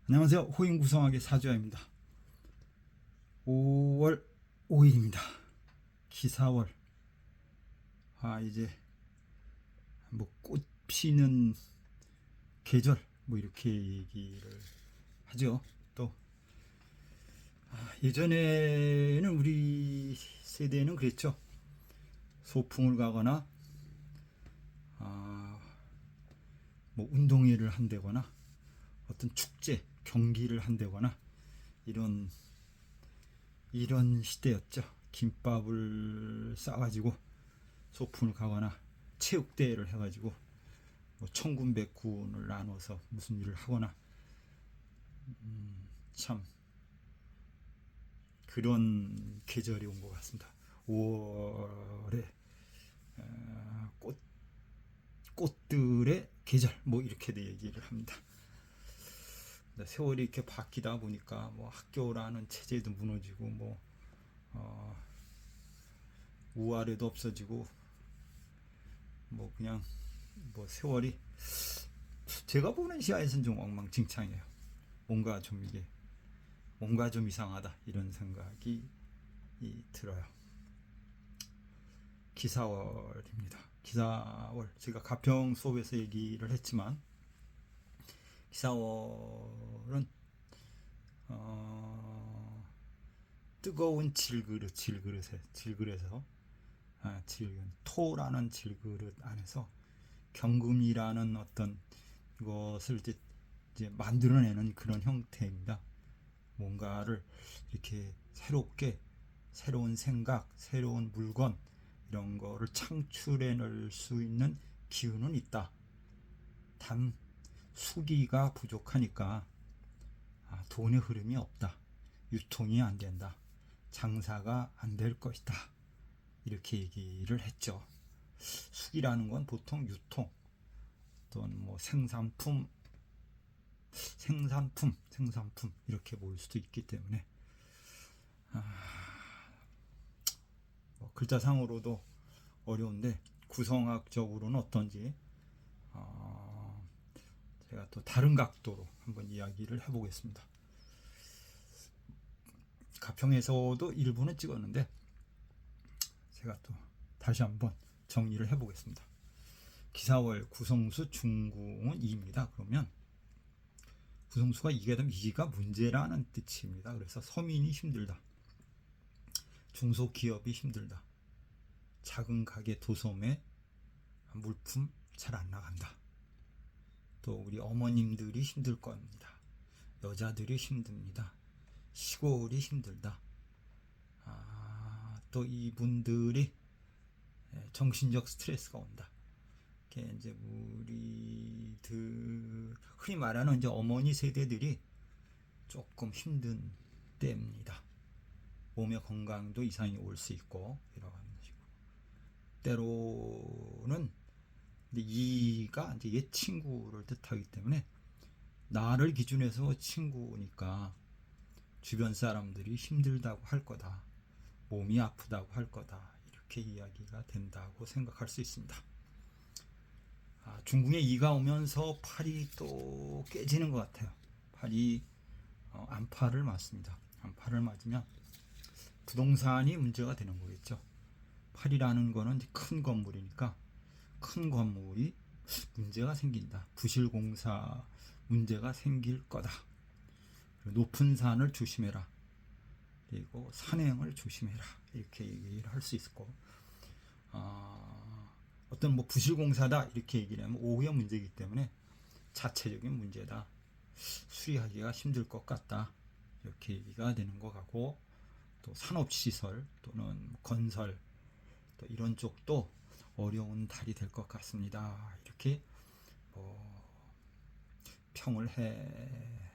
안녕하세요. 호인구성학의 사주아입니다. 5월 5일입니다. 기사월. 이제 뭐 꽃 피는 계절 뭐 이렇게 얘기를 하죠. 또 예전에는 우리 세대는 그랬죠. 소풍을 가거나 뭐 운동회를 한다거나 어떤 축제 경기를 한다거나 이런 시대였죠. 김밥을 싸가지고 소풍을 가거나 체육대회를 해가지고 뭐 천군백군을 나눠서 무슨 일을 하거나 참 그런 계절이 온 것 같습니다. 5월에 꽃들의 계절 뭐 이렇게 얘기를 합니다. 세월이 이렇게 바뀌다 보니까 뭐 학교라는 체제도 무너지고 뭐 우아래도 없어지고 뭐 그냥 뭐 세월이 제가 보는 시야에서는 좀 엉망진창이에요. 뭔가 좀 이상하다 이런 생각이 들어요. 기사월입니다. 기사월 제가 가평 수업에서 얘기를 했지만 기사월은 뜨거운 질그릇에서 토라는 질그릇 안에서 경금이라는 어떤 이것을 이제 만들어내는 그런 형태입니다. 뭔가를 이렇게 새롭게 새로운 생각, 새로운 물건 이런 거를 창출해낼 수 있는 기운은 있다. 단 수기가 부족하니까 돈의 흐름이 없다. 유통이 안 된다. 장사가 안 될 것이다. 이렇게 얘기를 했죠. 수기라는 건 보통 유통 또는 뭐 생산품 이렇게 볼 수도 있기 때문에 뭐 글자상으로도 어려운데 구성학적으로는 어떤지 제가 또 다른 각도로 한번 이야기를 해보겠습니다. 가평에서도 일부는 찍었는데 제가 또 다시 한번 정리를 해보겠습니다. 기사월 구성수 중궁은 2입니다. 그러면 구성수가 2가 되면 2가 문제라는 뜻입니다. 그래서 서민이 힘들다. 중소기업이 힘들다. 작은 가게 도소매 물품 잘 안 나간다. 또 우리 어머님들이 힘들 겁니다. 여자들이 힘듭니다. 시골이 힘들다. 또 이분들이 정신적 스트레스가 온다. 이제 우리들 흔히 말하는 이제 어머니 세대들이 조금 힘든 때입니다. 몸의 건강도 이상이 올 수 있고 이런 식으로. 때로는 이가 이제 옛 친구를 뜻하기 때문에 나를 기준해서 친구니까 주변 사람들이 힘들다고 할 거다. 몸이 아프다고 할 거다. 이렇게 이야기가 된다고 생각할 수 있습니다. 중궁에 2가 오면서 팔이 또 깨지는 것 같아요. 팔이 안팔을 맞습니다. 안팔을 맞으면 부동산이 문제가 되는 거겠죠. 팔이라는 거는 큰 건물이니까 큰 건물이 문제가 생긴다. 부실공사 문제가 생길 거다. 높은 산을 조심해라. 그리고 산행을 조심해라. 이렇게 얘기를 할 수 있고 어떤 뭐 부실공사다 이렇게 얘기를 하면 오후의 문제이기 때문에 자체적인 문제다. 수리하기가 힘들 것 같다. 이렇게 얘기가 되는 것 같고 또 산업시설 또는 건설 또 이런 쪽도 어려운 달이 될 것 같습니다. 이렇게 평을 해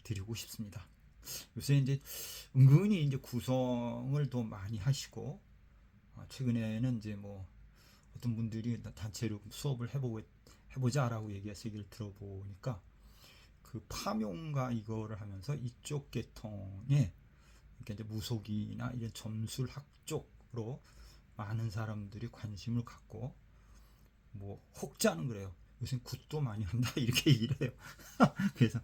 드리고 싶습니다. 요새 이제 은근히 이제 구성을 더 많이 하시고 최근에는 이제 뭐 어떤 분들이 단체로 수업을 해보자라고 얘기해서 얘기를 들어보니까 그 파묘인가 이거를 하면서 이쪽 계통에 그러니까 이제 무속이나 이런 점술학 쪽으로 많은 사람들이 관심을 갖고 뭐 혹자는 그래요. 요새 굿도 많이 한다 이렇게 얘기를 해요. 그래서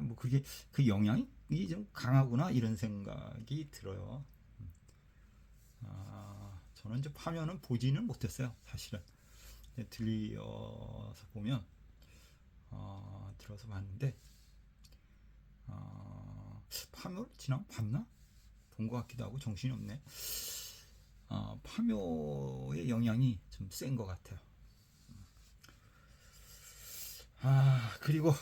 뭐 그게 그 영향이 좀 강하구나 이런 생각이 들어요. 저는 이제 파면은 보지는 못했어요, 사실은. 들려서 보면 들어서 봤는데 파묘를 지난 봤나? 본 것 같기도 하고 정신이 없네. 파묘의 영향이 좀 센 것 같아요. 그리고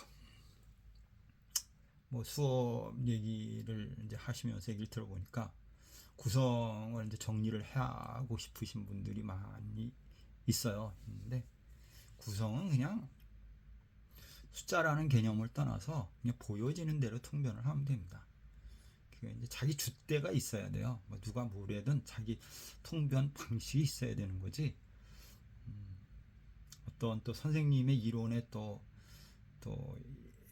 뭐 수업 얘기를 이제 하시면서 얘기를 들어보니까 구성을 이제 정리를 하고 싶으신 분들이 많이 있어요. 근데 구성은 그냥 숫자라는 개념을 떠나서 그냥 보여지는 대로 통변을 하면 됩니다. 그게 이제 자기 줏대가 있어야 돼요. 뭐 누가 뭐래든 자기 통변 방식이 있어야 되는 거지. 어떤 또 선생님의 이론에 또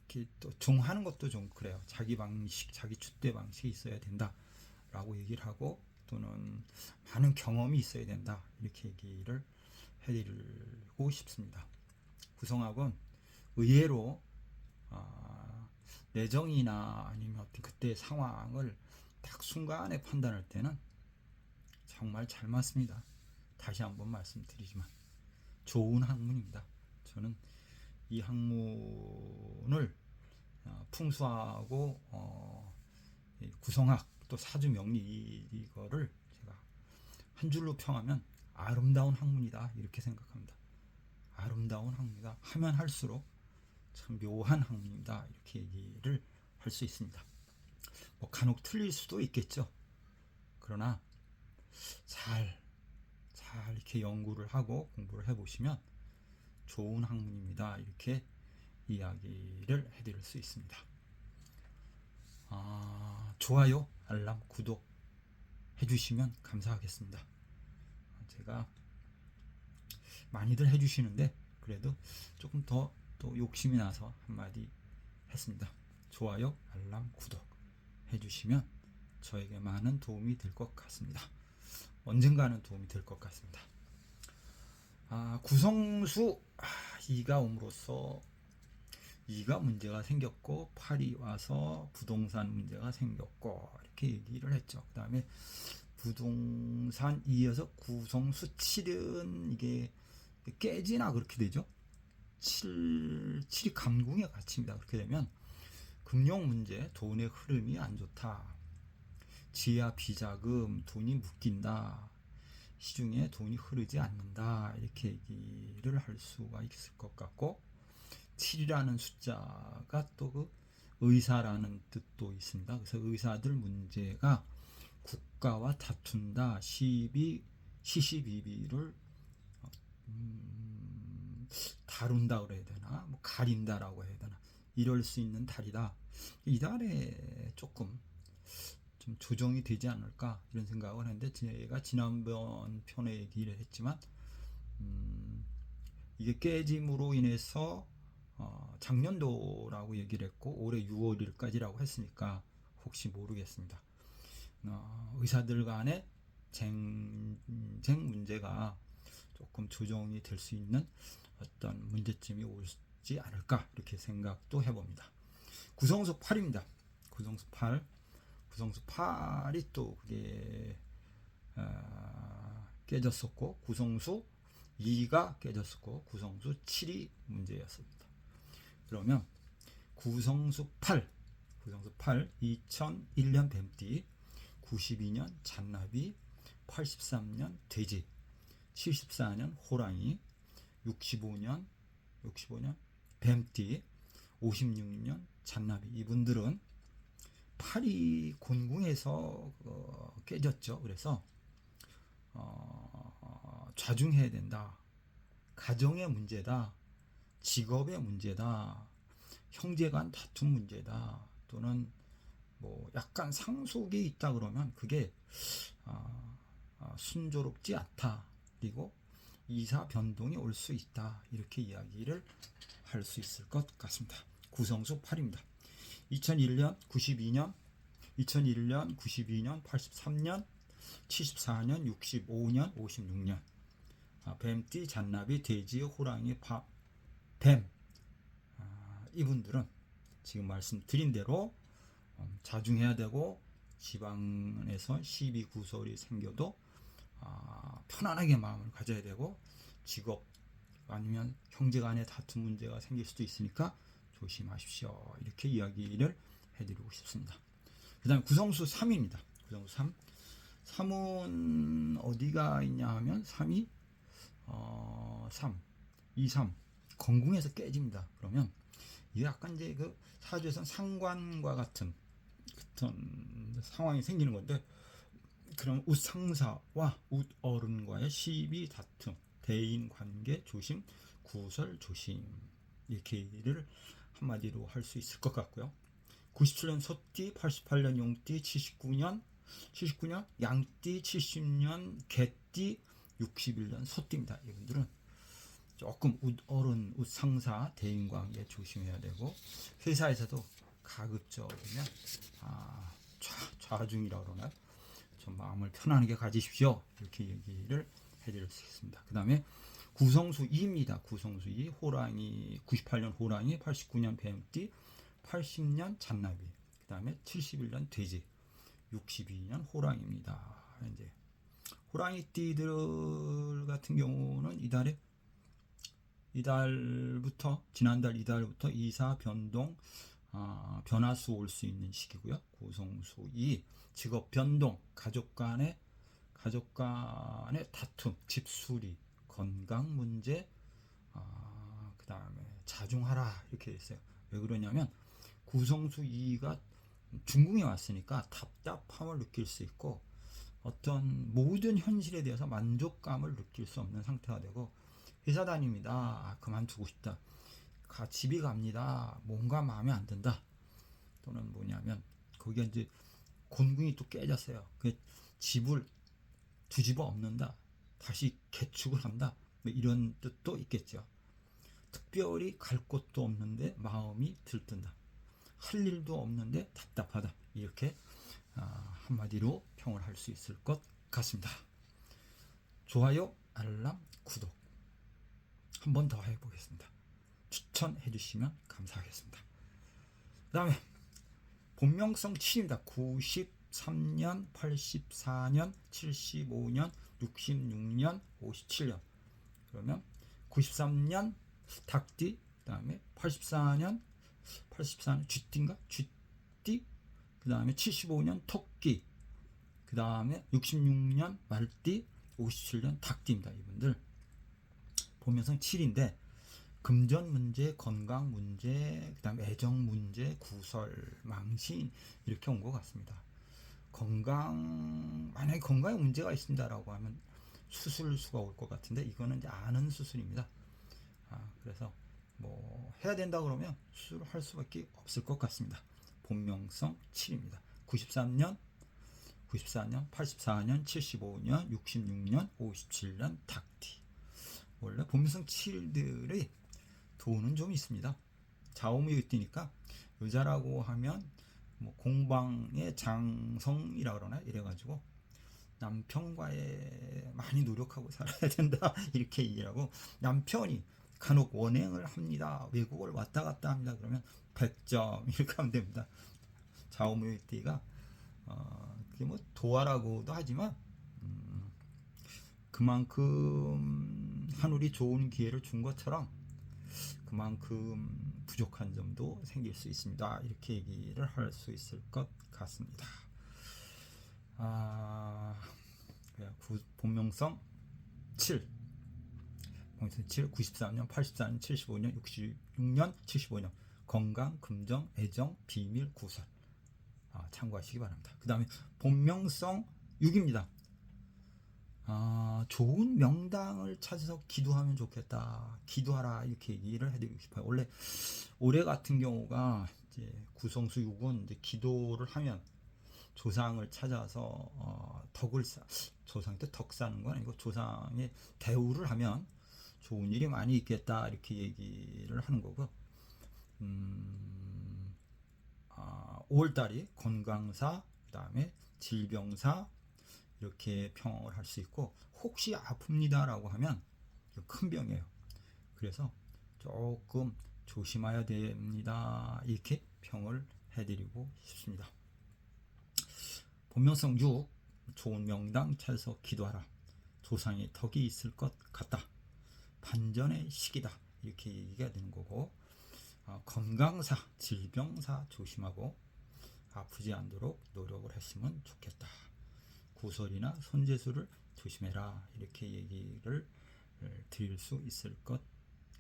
이렇게 또 종하는 것도 좀 그래요. 자기 방식, 자기 줏대 방식이 있어야 된다라고 얘기를 하고 또는 많은 경험이 있어야 된다 이렇게 얘기를 해드리고 싶습니다. 구성학은 의외로 내정이나 아니면 어떤 그때의 상황을 딱 순간에 판단할 때는 정말 잘 맞습니다. 다시 한번 말씀드리지만 좋은 학문입니다. 저는 이 학문을 풍수하고 구성학 또 사주 명리 이거를 제가 한 줄로 평하면 아름다운 학문이다 이렇게 생각합니다. 아름다운 학문이다 하면 할수록 참 묘한 학문이다 이렇게 얘기를 할 수 있습니다. 뭐 간혹 틀릴 수도 있겠죠. 그러나 잘 이렇게 연구를 하고 공부를 해보시면 좋은 학문입니다 이렇게 이야기를 해드릴 수 있습니다. 좋아요, 알람, 구독 해주시면 감사하겠습니다. 제가 많이들 해주시는데 그래도 조금 더 또 욕심이 나서 한마디 했습니다. 좋아요, 알람, 구독 해주시면 저에게 많은 도움이 될 것 같습니다. 언젠가는 도움이 될 것 같습니다. 구성수 2가 옴으로써 2가 문제가 생겼고 8이 와서 부동산 문제가 생겼고 이렇게 얘기를 했죠. 그 다음에 부동산 2에서 구성수 7은 이게 깨지나 그렇게 되죠. 7이 감궁의 가치입니다. 그렇게 되면 금융 문제, 돈의 흐름이 안 좋다. 지하 비자금, 돈이 묶인다. 시중에 돈이 흐르지 않는다. 이렇게 얘기를 할 수가 있을 것 같고 7이라는 숫자가 또 그 의사라는 뜻도 있습니다. 그래서 의사들 문제가 국가와 다툰다. 시시비비를 다룬다 그래야 되나, 뭐 가린다라고 해야 되나, 이럴 수 있는 달이다. 이 달에 조금 좀 조정이 되지 않을까 이런 생각을 했는데 제가 지난번 편에 얘기를 했지만 이게 깨짐으로 인해서 작년도라고 얘기를 했고 올해 6월 1일까지라고 했으니까 혹시 모르겠습니다. 의사들 간의 쟁 문제가 조금 조정이 될 수 있는 어떤 문제점이 오지 않을까 이렇게 생각도 해봅니다. 구성수 8입니다. 구성수 8이 또 그게 깨졌었고 구성수 2가 깨졌었고 구성수 7이 문제였습니다. 그러면 구성수 8 2001년 뱀띠, 92년 잔나비, 83년 돼지, 74년 호랑이, 65년 뱀띠, 56년 잔나비. 이분들은 8이 곤궁에서 깨졌죠. 그래서 좌중해야 된다. 가정의 문제다. 직업의 문제다. 형제간 다툼 문제다. 또는 뭐 약간 상속이 있다 그러면 그게 순조롭지 않다. 그리고 이사 변동이 올 수 있다. 이렇게 이야기를 할 수 있을 것 같습니다. 구성수 8입니다. 2001년, 92년, 83년, 74년, 65년, 56년. 뱀띠, 잔나비, 돼지, 호랑이, 뱀, 이분들은 지금 말씀드린 대로 자중해야 되고, 집안에서 시비 구설이 생겨도 편안하게 마음을 가져야 되고, 직업 아니면 형제간의 다툼 문제가 생길 수도 있으니까 조심하십시오. 이렇게 이야기를 해드리고 싶습니다. 그 다음에 구성수 3입니다. 구성수 3. 3은 어디가 있냐 하면 3이 3, 2, 3 건궁에서 깨집니다. 그러면 이게 약간 이제 그 사주에서는 상관과 같은 상황이 생기는 건데, 그럼 웃상사와 웃어른과의 시비 다툼, 대인 관계 조심, 구설 조심, 이렇게를 한마디로 할 수 있을 것 같고요. 97년 소띠, 88년 용띠, 79년 양띠, 70년 개띠, 61년 소띠입니다. 이분들은 조금 웃어른, 웃상사, 대인관계 조심해야 되고, 회사에서도 가급적이면 좌중이라고 그러나요? 좀 마음을 편안하게 가지십시오. 이렇게 얘기를 해드릴 수 있습니다. 그 다음에 구성수 2입니다. 구성수 2, 호랑이, 98년 호랑이, 89년 뱀띠, 80년 잔나비, 그 다음에 71년 돼지, 62년 호랑이입니다. 이제 호랑이띠들 같은 경우는 지난달 이달부터 이사 변동, 변화수 올 수 있는 시기고요. 구성수 2, 직업 변동, 가족 간의 다툼, 집수리, 건강 문제, 그 다음에 자중하라, 이렇게 있어요. 왜 그러냐면 구성수 2가 중궁에 왔으니까 답답함을 느낄 수 있고, 어떤 모든 현실에 대해서 만족감을 느낄 수 없는 상태가 되고, 회사 다닙니다, 그만두고 싶다, 집이 갑니다, 뭔가 마음에 안 든다, 또는 뭐냐면 거기가 이제 곤궁이 또 깨졌어요. 그 집을 뒤집어 엎는다, 다시 개축을 한다, 뭐 이런 뜻도 있겠죠. 특별히 갈 곳도 없는데 마음이 들뜬다, 할 일도 없는데 답답하다, 이렇게 한마디로 평을 할 수 있을 것 같습니다. 좋아요, 알람, 구독 한 번 더 해보겠습니다. 추천해 주시면 감사하겠습니다. 그 다음에 본명성 7입니다. 93년, 84년, 75년, 66년, 57년. 그러면 93년 닭띠, 그 다음에 84년 쥐띠인가? 쥐띠, 그 다음에 75년 토끼, 그 다음에 66년 말띠, 57년 닭띠입니다. 이분들 본명성 7인데 금전 문제, 건강 문제, 그 다음에 애정 문제, 구설, 망신, 이렇게 온 것 같습니다. 만약에 건강에 문제가 있습니다라고 하면 수술수가 올 것 같은데, 이거는 이제 아는 수술입니다. 그래서 뭐 해야 된다 그러면 수술을 할 수밖에 없을 것 같습니다. 본명성 7입니다. 94년, 84년, 75년, 66년, 57년 닭띠. 원래 본명성 7들의 돈은 좀 있습니다. 좌우무효띠니까 여자라고 하면 뭐 공방의 장성이라 그러나, 이래가지고 남편과의 많이 노력하고 살아야 된다, 이렇게 얘기하고, 남편이 간혹 원행을 합니다, 외국을 왔다 갔다 합니다, 그러면 100점 이렇게 하면 됩니다. 좌우무효띠가 그게 뭐 도화라고도 하지만 그만큼 하늘이 좋은 기회를 준 것처럼 그만큼 부족한 점도 생길 수 있습니다. 이렇게 얘기를 할 수 있을 것 같습니다. 본명성 7, 93년, 84년, 75년, 66년, 75년 건강, 금정, 애정, 비밀, 구설 참고하시기 바랍니다. 그 다음에 본명성 6입니다. 좋은 명당을 찾아서 기도하면 좋겠다, 기도하라, 이렇게 얘기를 해드리고 싶어요. 원래 올해 같은 경우가 이제 구성수 6은 이제 기도를 하면 조상을 찾아서 조상 때 덕 사는 건 아니고 조상의 대우를 하면 좋은 일이 많이 있겠다, 이렇게 얘기를 하는 거고요. 5월달이 건강사, 그 다음에 질병사, 이렇게 평을 할 수 있고, 혹시 아픕니다라고 하면 큰 병이에요. 그래서 조금 조심해야 됩니다. 이렇게 평을 해드리고 싶습니다. 본명성 6. 좋은 명당 차려서 기도하라. 조상의 덕이 있을 것 같다. 반전의 시기다. 이렇게 얘기가 되는 거고, 건강사, 질병사 조심하고 아프지 않도록 노력을 했으면 좋겠다. 구설이나 손재수를 조심해라. 이렇게 얘기를 드릴 수 있을 것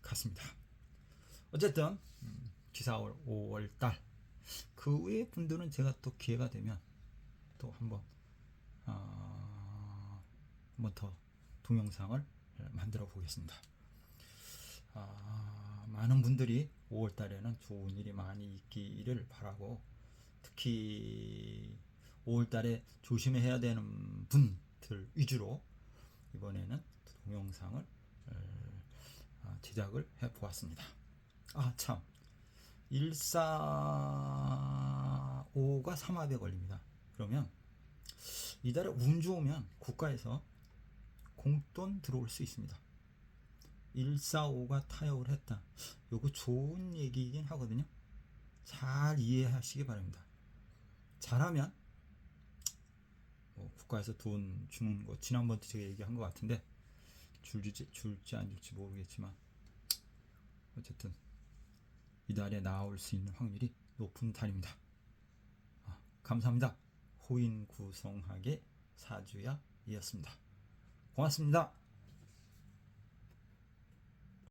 같습니다. 어쨌든 기사월 5월달 그 외의 분들은 제가 또 기회가 되면 또 한번 더 동영상을 만들어 보겠습니다. 많은 분들이 5월달에는 좋은 일이 많이 있기를 바라고, 특히 5월달에 조심해야 되는 분들 위주로 이번에는 동영상을 제작을 해 보았습니다. 참, 145가 3합에 걸립니다. 그러면 이달에 운 좋으면 국가에서 공돈 들어올 수 있습니다. 145가 타협을 했다. 요거 좋은 얘기이긴 하거든요. 잘 이해하시기 바랍니다. 잘하면 국가에서 돈 주는 거 지난번에 제가 얘기한 것 같은데, 줄지 안 줄지 모르겠지만 어쨌든 이달에 나올 수 있는 확률이 높은 달입니다. 감사합니다. 호인구성학의 사주야이었습니다. 고맙습니다.